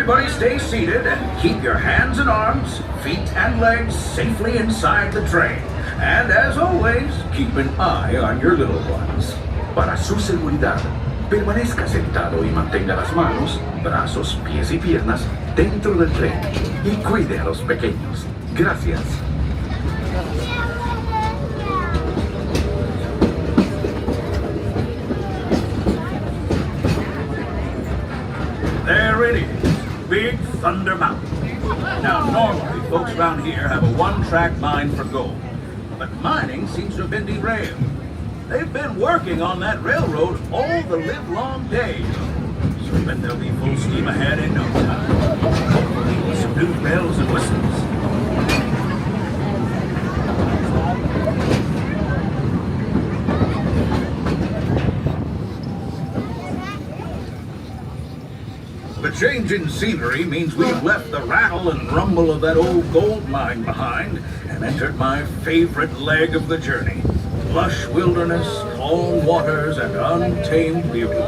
Everybody stay seated and keep your hands and arms, feet and legs safely inside the train. And as always, keep an eye on your little ones. Para su seguridad, permanezca sentado y mantenga las manos, brazos, pies y piernas dentro del tren y cuide a los pequeños. Gracias. There it is, Big Thunder Mountain. Now, normally, folks around here have a one-track mine for gold, but mining seems to have been derailed. They've been working on that railroad all the livelong day, so I bet they'll be full steam ahead in no time. Hopefully with some new bells and whistles. The change in scenery means we've left the rattle and rumble of that old gold mine behind and entered my favorite leg of the journey. Lush wilderness, calm waters, and untamed beauty.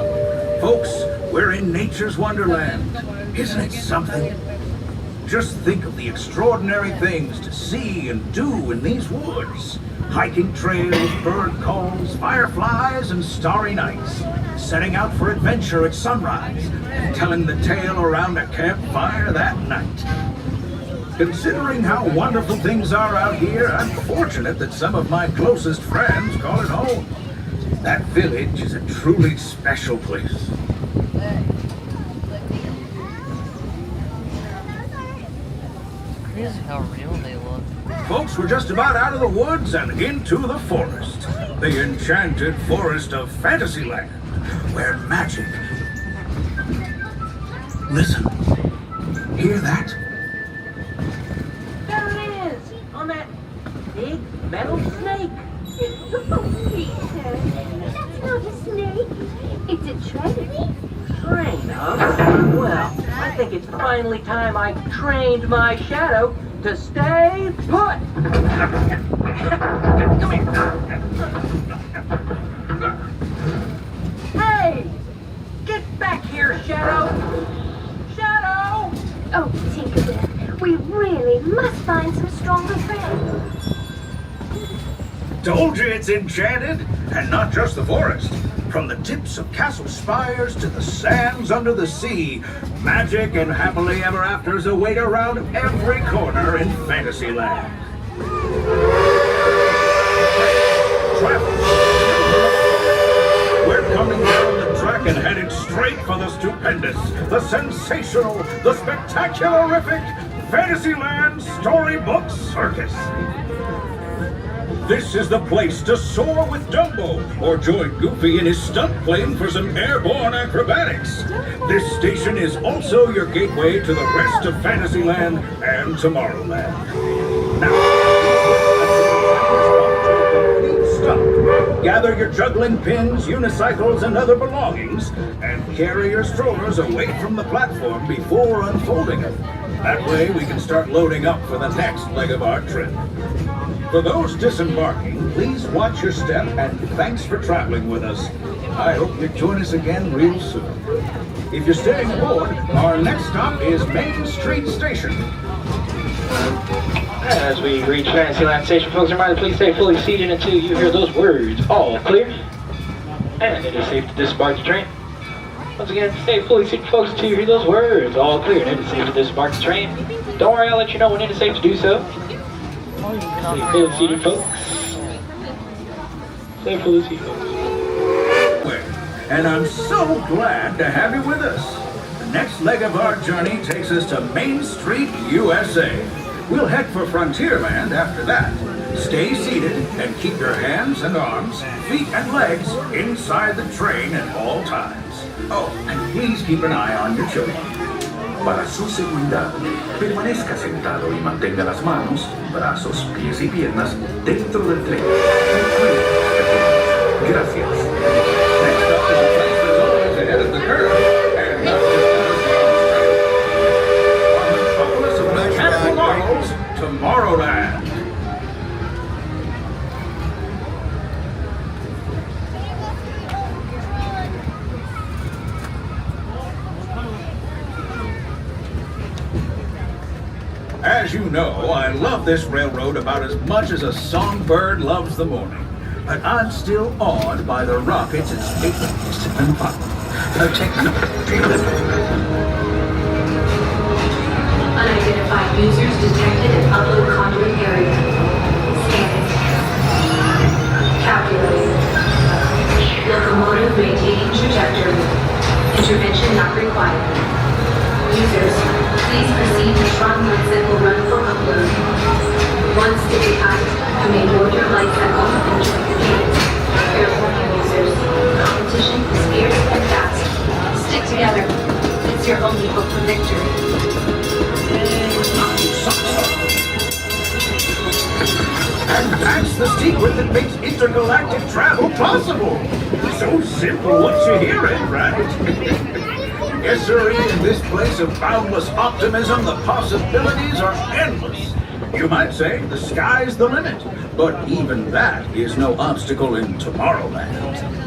Folks, we're in nature's wonderland. Isn't it something? Just think of the extraordinary things to see and do in these woods. Hiking trails, bird calls, fireflies, and starry nights. Setting out for adventure at sunrise, and telling the tale around a campfire that night. Considering how wonderful things are out here, I'm fortunate that some of my closest friends call it home. That village is a truly special place. Crazy how real they look. Folks, we're just about out of the woods and into the forest. The enchanted forest of Fantasyland, where magic... Listen. Hear that? There it is! On that big metal snake! Oh, Peter, that's not a snake. It's a train. Train, huh? Well, I think it's finally time I trained my shadow to stay put! Come here! Hey! Get back here, Shadow! Shadow! Oh, Tinkerbell, we really must find some stronger friends. Told you it's enchanted, and not just the forest. From the tips of castle spires to the sands under the sea, magic and happily ever afters await around every corner in Fantasyland. Travel. We're coming down the track and headed straight for the stupendous, the sensational, the spectacularific Fantasyland Storybook Circus. This is the place to soar with Dumbo, or join Goofy in his stunt plane for some airborne acrobatics. This station is also your gateway to the rest of Fantasyland and Tomorrowland. Now, stop. Gather your juggling pins, unicycles, and other belongings, and carry your strollers away from the platform before unfolding them. That way we can start loading up for the next leg of our trip. For those disembarking, please watch your step and thanks for traveling with us. I hope you join us again real soon. If you're staying aboard, our next stop is Main Street Station. As we reach Fantasyland Station, folks, reminder, please stay fully seated until you hear those words, all clear. And it is safe to disembark the train. Once again, stay fully seated, folks, until you hear those words, all clear, and it is safe to disembark the train. Don't worry, I'll let you know when it is safe to do so. Stay fully seated, folks. Stay fully seated, folks. And I'm so glad to have you with us. The next leg of our journey takes us to Main Street, USA. We'll head for Frontierland after that. Stay seated and keep your hands and arms, feet and legs inside the train at all times. Oh, and please keep an eye on your children. Para su seguridad, permanezca sentado y mantenga las manos, brazos, pies y piernas dentro del tren. Gracias. Next up is a place that's always ahead of the curve, and not just on the straight. On the populace of mechanical marvels, Tomorrowland. As you know, I love this railroad about as much as a songbird loves the morning. But I'm still awed by the rockets and space and fun. Unidentified users detected in upload conduit area. Scanning. Calculating. Locomotive maintaining trajectory. Intervention not required. Users, please proceed to Frontierland and will run for upload. Once digitized, you may board your light cycle and join the game. Fair warning, users. Competition is fierce and fast. Stick together. It's your only hope for victory. And that's the secret that makes intergalactic travel possible. So simple once you hear it, right? Yes, sir, in this place of boundless optimism, the possibilities are endless. You might say the sky's the limit, but even that is no obstacle in Tomorrowland.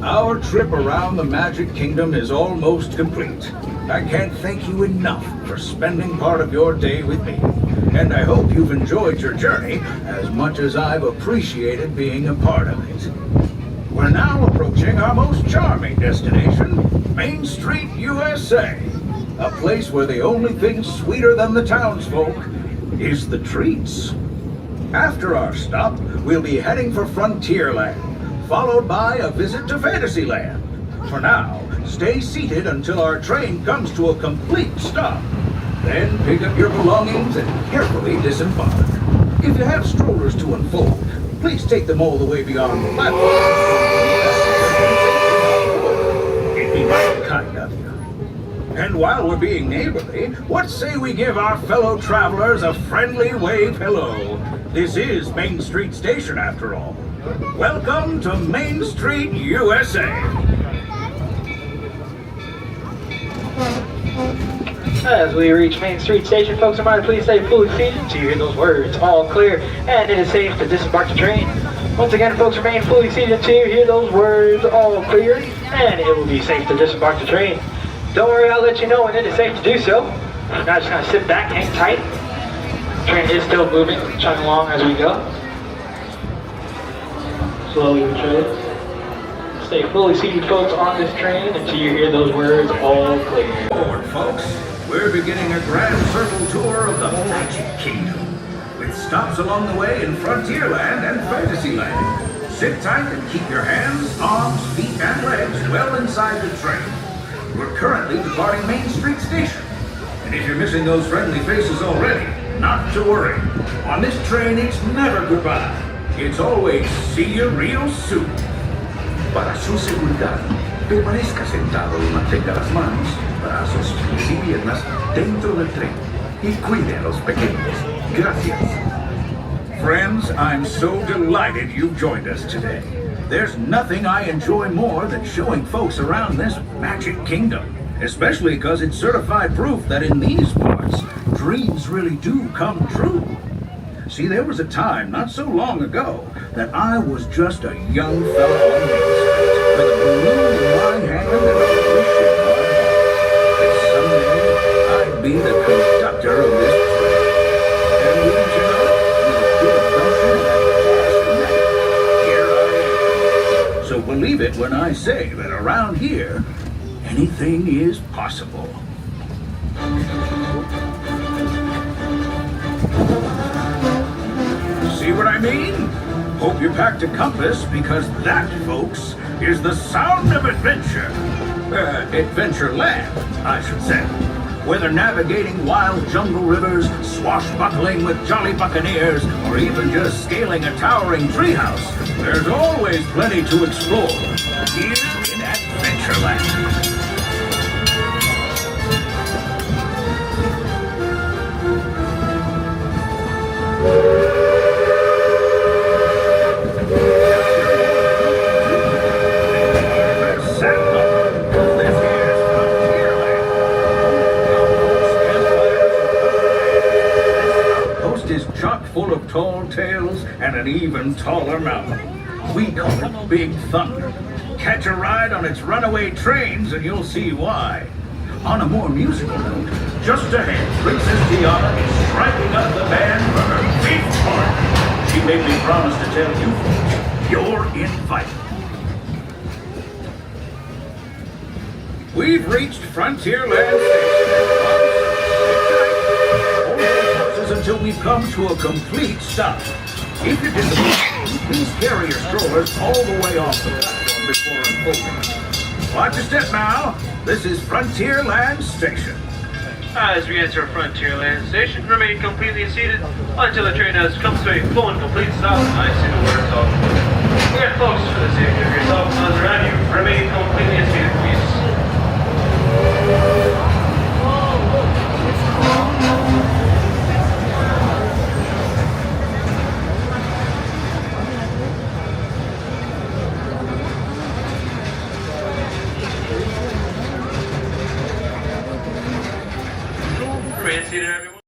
Our trip around the Magic Kingdom is almost complete. I can't thank you enough for spending part of your day with me. And I hope you've enjoyed your journey as much as I've appreciated being a part of it. We're now approaching our most charming destination, Main Street, USA. A place where the only thing sweeter than the townsfolk is the treats. After our stop, we'll be heading for Frontierland, followed by a visit to Fantasyland. For now, stay seated until our train comes to a complete stop. Then pick up your belongings and carefully disembark. If you have strollers to unfold, please take them all the way beyond the platform. It'd be mighty kind of you. And while we're being neighborly, what say we give our fellow travelers a friendly wave hello? This is Main Street Station, after all. Welcome to Main Street, USA. As we reach Main Street Station, folks, reminded please stay fully seated until you hear those words, all clear, and it is safe to disembark the train. Once again, folks, remain fully seated until you hear those words, all clear, and it will be safe to disembark the train. Don't worry, I'll let you know when it is safe to do so. Now just gonna sit back, hang tight. The train is still moving, chugging along as we go. Slowly but surely. Stay fully seated, folks, on this train until you hear those words, all clear. Forward, folks. We're beginning a grand circle tour of the Magic Kingdom, with stops along the way in Frontierland and Fantasyland. Sit tight and keep your hands, arms, feet, and legs well inside the train. We're currently departing Main Street Station. And if you're missing those friendly faces already, not to worry. On this train, it's never goodbye. It's always see you real soon. Para su seguridad, permanezca sentado y mantenga las manos, brazos, pies y piernas dentro del tren y cuide a los pequeños. Gracias. Friends, I'm so delighted you've joined us today. There's nothing I enjoy more than showing folks around this Magic Kingdom, especially because it's certified proof that in these parts, dreams really do come true. See, there was a time not so long ago that I was just a young fella on Main Street with a balloon in my hand and a wish in my heart that someday I'd be the conductor of this train. And wouldn't you know it, with a good notion and a cash here I am. So believe it when I say that around here, anything is possible. See what I mean? Hope you packed a compass, because that, folks, is the sound of adventure. Adventureland, I should say. Whether navigating wild jungle rivers, swashbuckling with jolly buccaneers, or even just scaling a towering treehouse, there's always plenty to explore here in Adventureland. is chock full of tall tales and an even taller mouth. We call it Big Thunder. Catch a ride on its runaway trains and you'll see why. On a more musical note, just ahead, Princess Tiana is striking up the band for her 5th part. She made me promise to tell you folks, you're invited. We've reached Frontierland Station. Until we've come to a complete stop. If you're disappointed, please carry your strollers all the way off the platform before unfolding. Watch your step now. This is Frontierland Station. As we enter Frontierland Station, remain completely seated until the train has come to a full and complete stop. I see the words off. Again, folks, for the safety of yourself